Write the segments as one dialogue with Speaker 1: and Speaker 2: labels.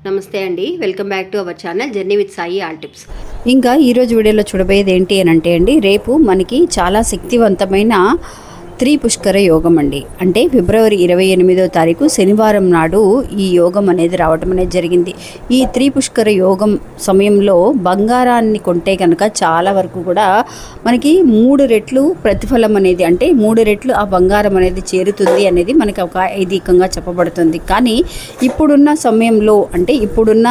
Speaker 1: నమస్తే అండి, welcome back to our channel journey with Sai all tips.
Speaker 2: ఇంకా ఈరోజు వీడియోలో చూడబోయేది ఏంటి అని అంటే అండి, రేపు మనకి చాలా శక్తివంతమైన పుష్కర యోగం అండి. అంటే ఫిబ్రవరి 28వ తారీఖు శనివారం నాడు ఈ యోగం అనేది రావడం అనేది జరిగింది. ఈ పుష్కర యోగం సమయంలో బంగారాన్ని కొంటే కనుక చాలా వరకు కూడా మనకి 3 రెట్లు ప్రతిఫలం అనేది, అంటే 3 రెట్లు ఆ బంగారం అనేది చేరుతుంది అనేది మనకి ఒక ఐదీకంగా చెప్పబడుతుంది. కానీ ఇప్పుడున్న సమయంలో, అంటే ఇప్పుడున్న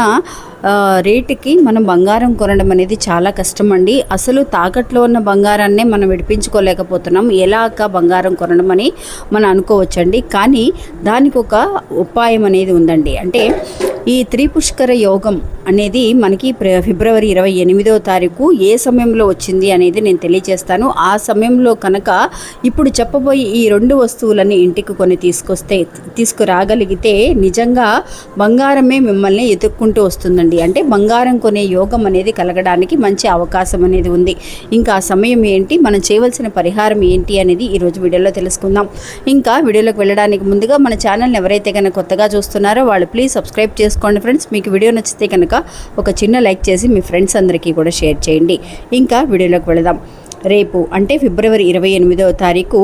Speaker 2: రేటుకి మనం బంగారం కొనడం అనేది చాలా కష్టం అండి. అసలు తాకట్లో ఉన్న బంగారాన్నే మనం విడిపించుకోలేకపోతున్నాం. ఎలాగ బంగారం కొనడం అని మనం అనుకోవచ్చండి. కానీ దానికి ఒక ఉపాయం అనేది ఉందండి. అంటే ఈ పుష్కర యోగం అనేది మనకి ఫిబ్రవరి 28వ తారీఖు ఏ సమయంలో వచ్చింది అనేది నేను తెలియజేస్తాను. ఆ సమయంలో కనుక ఇప్పుడు చెప్పబోయే ఈ 2 వస్తువులని ఇంటికి కొని తీసుకురాగలిగితే నిజంగా బంగారమే మిమ్మల్ని ఎదుర్కొంటూ వస్తుందండి. అంటే బంగారం కొనే యోగం అనేది కలగడానికి మంచి అవకాశం అనేది ఉంది. ఇంకా ఆ సమయం ఏంటి, మనం చేయవలసిన పరిహారం ఏంటి అనేది ఈరోజు వీడియోలో తెలుసుకుందాం. ఇంకా వీడియోలోకి వెళ్ళడానికి ముందుగా మన ఛానల్ని ఎవరైతే కనుక కొత్తగా చూస్తున్నారో వాళ్ళు ప్లీజ్ సబ్స్క్రైబ్ చేసుకోండి ఫ్రెండ్స్. మీకు వీడియో నచ్చితే కనుక ఒక చిన్న లైక్ చేసి మీ ఫ్రెండ్స్ అందరికీ కూడా షేర్ చేయండి. ఇంకా వీడియోలోకి వెళదాం. రేపు అంటే ఫిబ్రవరి 28వ తారీఖు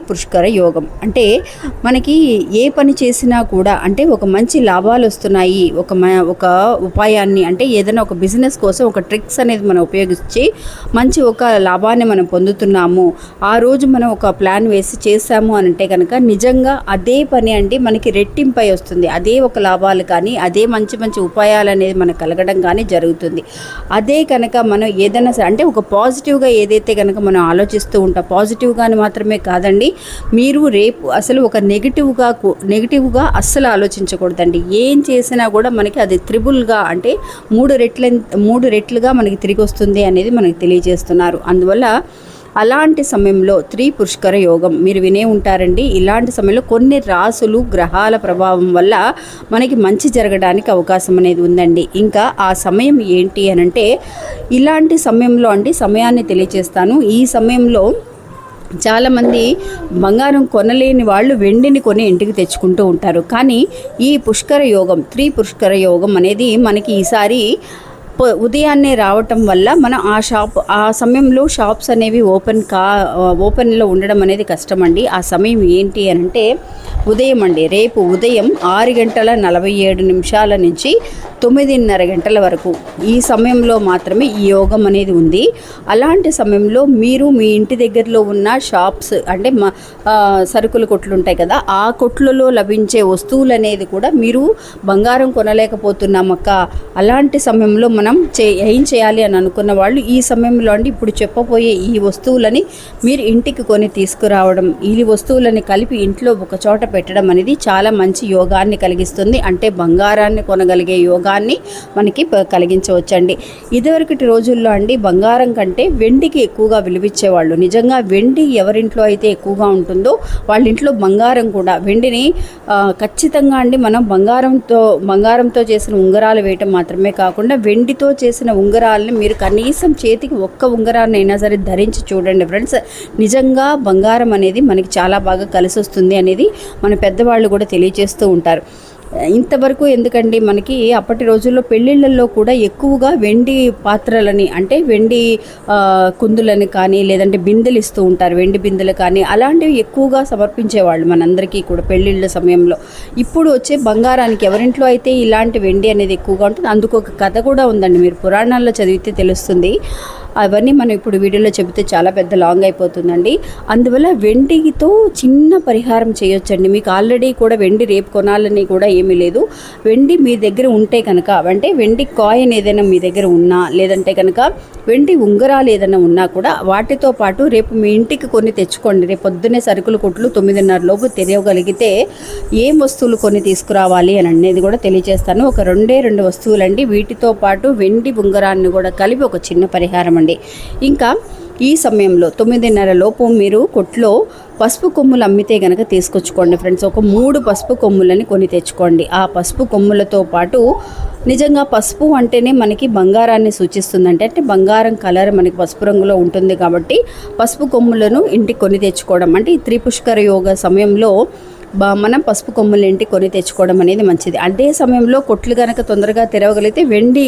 Speaker 2: పుష్కర యోగం. అంటే మనకి ఏ పని చేసినా కూడా అంటే ఒక మంచి లాభాలు వస్తున్నాయి. ఒక ఉపాయాన్ని, అంటే ఏదైనా ఒక బిజినెస్ కోసం ఒక ట్రిక్స్ అనేది మనం ఉపయోగించి మంచి ఒక లాభాన్ని మనం పొందుతున్నాము. ఆ రోజు మనం ఒక ప్లాన్ వేసి చేసాము అని అంటే కనుక నిజంగా అదే పని అంటే మనకి రెట్టింపై వస్తుంది. అదే ఒక లాభాలు కానీ, అదే మంచి మంచి ఉపాయాలు అనేది మనకు కలగడం కానీ జరుగుతుంది. అదే కనుక మనం ఏదైనా అంటే ఒక పాజిటివ్గా ఏదైతే కనుక మనం ఆలోచిస్తూ ఉంటాం, పాజిటివ్గాని మాత్రమే కాదండి, మీరు రేపు అసలు ఒక నెగిటివ్గా అస్సలు ఆలోచించకూడదండి. ఏం చేసినా కూడా మనకి అది త్రిబుల్గా, అంటే 3 రెట్లుగా మనకి తిరిగి వస్తుంది అనేది మనకి తెలియజేస్తున్నారు. అందువల్ల అలాంటి సమయంలో పుష్కర యోగం మీరు వినే ఉంటారండి. ఇలాంటి సమయంలో కొన్ని రాసులు గ్రహాల ప్రభావం వల్ల మనకి మంచి జరగడానికి అవకాశం అనేది ఉందండి. ఇంకా ఆ సమయం ఏంటి అని అంటే, ఇలాంటి సమయంలో అంటే సమయాన్ని తెలియజేస్తాను. ఈ సమయంలో చాలామంది బంగారం కొనలేని వాళ్ళు వెండిని కొని ఇంటికి తెచ్చుకుంటూ ఉంటారు. కానీ ఈ పుష్కర యోగం పుష్కర యోగం అనేది మనకి ఈసారి ఉదయాన్నే రావటం వల్ల మనం ఆ సమయంలో షాప్స్ అనేవి ఓపెన్లో ఉండడం అనేది కష్టమండి. ఆ సమయం ఏంటి అని అంటే ఉదయం అండి. రేపు ఉదయం 6:47 నుంచి 9:30 గంటల వరకు ఈ సమయంలో మాత్రమే ఈ యోగం అనేది ఉంది. అలాంటి సమయంలో మీరు మీ ఇంటి దగ్గరలో ఉన్న షాప్స్, అంటే సరుకుల కొట్లు ఉంటాయి కదా, ఆ కొట్లలో లభించే వస్తువులు అనేది కూడా మీరు బంగారం కొనలేకపోతున్నామక్క, అలాంటి సమయంలో మనం ఏం చేయాలి అని అనుకున్న వాళ్ళు ఈ సమయంలో అండి ఇప్పుడు చెప్పబోయే ఈ వస్తువులని మీరు ఇంటికి కొని తీసుకురావడం, ఈ వస్తువులని కలిపి ఇంట్లో ఒక చోట పెట్టడం అనేది చాలా మంచి యోగాన్ని కలిగిస్తుంది. అంటే బంగారాన్ని కొనగలిగే యోగాన్ని మనకి కలిగించవచ్చండి. ఇదివరకటి రోజుల్లో అండి బంగారం కంటే వెండికి ఎక్కువగా విలువిచ్చేవాళ్ళు. నిజంగా వెండి ఎవరింట్లో అయితే ఎక్కువగా ఉంటుందో వాళ్ళ ఇంట్లో బంగారం కూడా, వెండిని ఖచ్చితంగా అండి మనం బంగారంతో చేసిన ఉంగరాలు వేయటం మాత్రమే కాకుండా వెండితో చేసిన ఉంగరాలని మీరు కనీసం చేతికి ఒక్క ఉంగరాన్ని అయినా సరే ధరించి చూడండి ఫ్రెండ్స్. నిజంగా బంగారం అనేది మనకి చాలా బాగా కలిసి వస్తుంది అనేది మన పెద్దవాళ్ళు కూడా తెలియజేస్తూ ఉంటారు. ఇంతవరకు ఎందుకండి, మనకి అప్పటి రోజుల్లో పెళ్ళిళ్ళల్లో కూడా ఎక్కువగా వెండి పాత్రలని, అంటే వెండి కుందులని కానీ, లేదంటే బిందెలు ఇస్తూ ఉంటారు, వెండి బిందెలు కానీ, అలాంటివి ఎక్కువగా సమర్పించేవాళ్ళు మనందరికీ కూడా పెళ్ళిళ్ళ సమయంలో. ఇప్పుడు వచ్చే బంగారానికి ఎవరింట్లో అయితే ఇలాంటి వెండి అనేది ఎక్కువగా ఉంటుంది. అందుకు ఒక కథ కూడా ఉందండి, మీరు పురాణాల్లో చదివితే తెలుస్తుంది. అవన్నీ మనం ఇప్పుడు వీడియోలో చెబితే చాలా పెద్ద లాంగ్ అయిపోతుందండి. అందువల్ల వెండితో చిన్న పరిహారం చేయొచ్చండి. మీకు ఆల్రెడీ కూడా వెండి రేపు కొనాలని కూడా ఏమీ లేదు. వెండి మీ దగ్గర ఉంటే కనుక, అంటే వెండి కాయిన్ ఏదైనా మీ దగ్గర ఉన్నా, లేదంటే కనుక వెండి ఉంగరాలు ఏదైనా ఉన్నా కూడా వాటితో పాటు రేపు మీ ఇంటికి కొన్ని తెచ్చుకోండి. రేపు పొద్దున్నే సరుకుల కొట్లు 9:30 లోపు తెరవగలిగితే ఏం వస్తువులు కొన్ని తీసుకురావాలి అని అనేది కూడా తెలియజేస్తాను. ఒక 2 వస్తువులండి. వీటితో పాటు వెండి ఉంగరాన్ని కూడా కలిపి ఒక చిన్న పరిహారం అండి. ఇంకా ఈ సమయంలో 9:30 లోపు మీరు కొట్లో పసుపు కొమ్ములు అమ్మితే కనుక తీసుకొచ్చుకోండి ఫ్రెండ్స్. ఒక 3 పసుపు కొమ్ములని కొని తెచ్చుకోండి. ఆ పసుపు కొమ్ములతో పాటు, నిజంగా పసుపు అంటేనే మనకి బంగారాన్ని సూచిస్తుందంటే, అంటే బంగారం కలర్ మనకి పసుపు రంగులో ఉంటుంది కాబట్టి పసుపు కొమ్ములను ఇంటికి కొని తెచ్చుకోవడం. అంటే ఈ పుష్కర యోగ సమయంలో మనం పసుపు కొమ్ములేంటి కొని తెచ్చుకోవడం అనేది మంచిది. అదే సమయంలో కొట్లు కనుక తొందరగా తెరవగలిగితే వెండి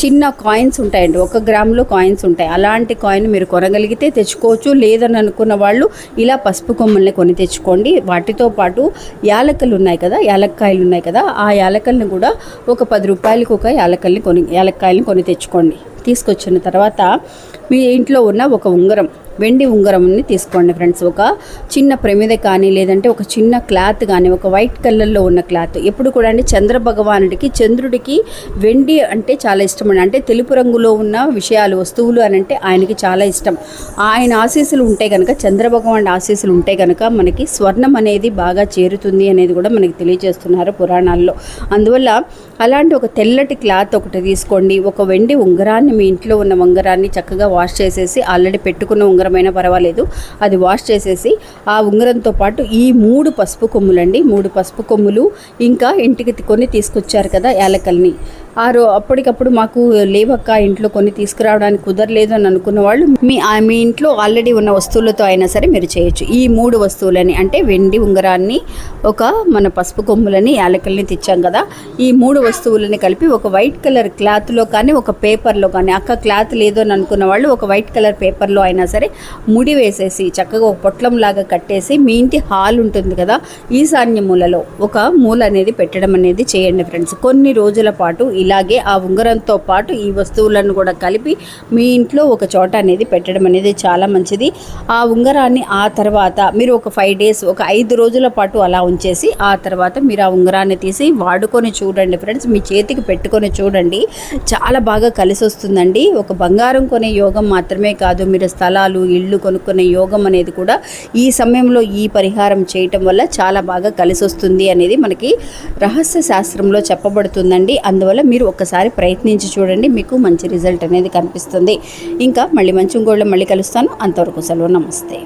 Speaker 2: చిన్న కాయిన్స్ ఉంటాయండి, 1 గ్రాములో కాయిన్స్ ఉంటాయి. అలాంటి కాయిన్ మీరు కొనగలిగితే తెచ్చుకోవచ్చు. లేదని అనుకున్న వాళ్ళు ఇలా పసుపు కొమ్ముల్ని కొని తెచ్చుకోండి. వాటితో పాటు యాలక్కలు ఉన్నాయి కదా, యాలక్కాయలు ఉన్నాయి కదా, ఆ యాలక్కల్ని కూడా ఒక 10 రూపాయలకి ఒక యాలక్కాయలని కొని తెచ్చుకోండి. తీసుకొచ్చిన తర్వాత మీ ఇంట్లో ఉన్న ఒక ఉంగరం, వెండి ఉంగరంని తీసుకోండి ఫ్రెండ్స్. ఒక చిన్న ప్రమిద కానీ లేదంటే ఒక చిన్న క్లాత్ కానీ, ఒక వైట్ కలర్లో ఉన్న క్లాత్. ఎప్పుడు కూడా అండి చంద్రుడికి వెండి అంటే చాలా ఇష్టం అండి. అంటే తెలుపు రంగులో ఉన్న విషయాలు, వస్తువులు అని అంటే ఆయనకి చాలా ఇష్టం. ఆయన ఆశీస్సులు ఉంటే కనుక, చంద్రభగవాన్ ఆశీస్సులు ఉంటే కనుక మనకి స్వర్ణం అనేది బాగా చేరుతుంది అనేది కూడా మనకి తెలియజేస్తున్నారు పురాణాల్లో. అందువల్ల అలాంటి ఒక తెల్లటి క్లాత్ ఒకటి తీసుకోండి. ఒక వెండి ఉంగరాన్ని, మీ ఇంట్లో ఉన్న ఉంగరాన్ని చక్కగా వాష్ చేసేసి, ఆల్రెడీ పెట్టుకున్న ఉంగరమైనా పర్వాలేదు, అది వాష్ చేసేసి ఆ ఉంగరంతో పాటు ఈ 3 పసుపు కొమ్ములండి, 3 పసుపు కొమ్ములు, ఇంకా ఇంటికి కొని తీసుకొచ్చారు కదా యాలకల్ని, అప్పటికప్పుడు మాకు లేవక్క ఇంట్లో కొన్ని తీసుకురావడానికి కుదరలేదు అని అనుకున్న వాళ్ళు మీ ఇంట్లో ఆల్రెడీ ఉన్న వస్తువులతో అయినా సరే మీరు చేయొచ్చు. ఈ 3 వస్తువులని అంటే వెండి ఉంగరాన్ని, ఒక మన పసుపు కొమ్ములని, యాలకల్ని తెచ్చాం కదా, ఈ 3 వస్తువులని కలిపి ఒక వైట్ కలర్ క్లాత్లో కానీ ఒక పేపర్లో కానీ, అక్క క్లాత్ లేదు అని అనుకున్న వాళ్ళు ఒక వైట్ కలర్ పేపర్లో అయినా సరే ముడి వేసేసి చక్కగా ఒక పొట్లం లాగా కట్టేసి మీ ఇంటి హాల్ ఉంటుంది కదా, ఈశాన్య మూలలో ఒక మూల అనేది పెట్టడం అనేది చేయండి ఫ్రెండ్స్. కొన్ని రోజుల పాటు ఇలాగే ఆ ఉంగరంతో పాటు ఈ వస్తువులను కూడా కలిపి మీ ఇంట్లో ఒక చోట అనేది పెట్టడం అనేది చాలా మంచిది. ఆ ఉంగరాన్ని ఆ తర్వాత మీరు ఒక 5 డేస్, ఒక 5 రోజుల పాటు అలా ఉంచేసి ఆ తర్వాత మీరు ఆ ఉంగరాన్ని తీసి వాడుకొని చూడండి ఫ్రెండ్స్. మీ చేతికి పెట్టుకొని చూడండి, చాలా బాగా కలిసి వస్తుందండి. ఒక బంగారం కొనే యోగం మాత్రమే కాదు, మీరు స్థలాలు, ఇళ్ళు కొనుక్కునే యోగం అనేది కూడా ఈ సమయంలో ఈ పరిహారం చేయటం వల్ల చాలా బాగా కలిసి వస్తుంది అనేది మనకి రహస్య శాస్త్రంలో చెప్పబడుతుందండి. అందువల్ల మీరు ఒక్కసారి ప్రయత్నించి చూడండి, మీకు మంచి రిజల్ట్ అనేది కనిపిస్తుంది. ఇంకా మళ్ళీ మంచి ఇంకోళ్ళు మళ్ళీ కలుస్తాను. అంతవరకు సెలవు, నమస్తే.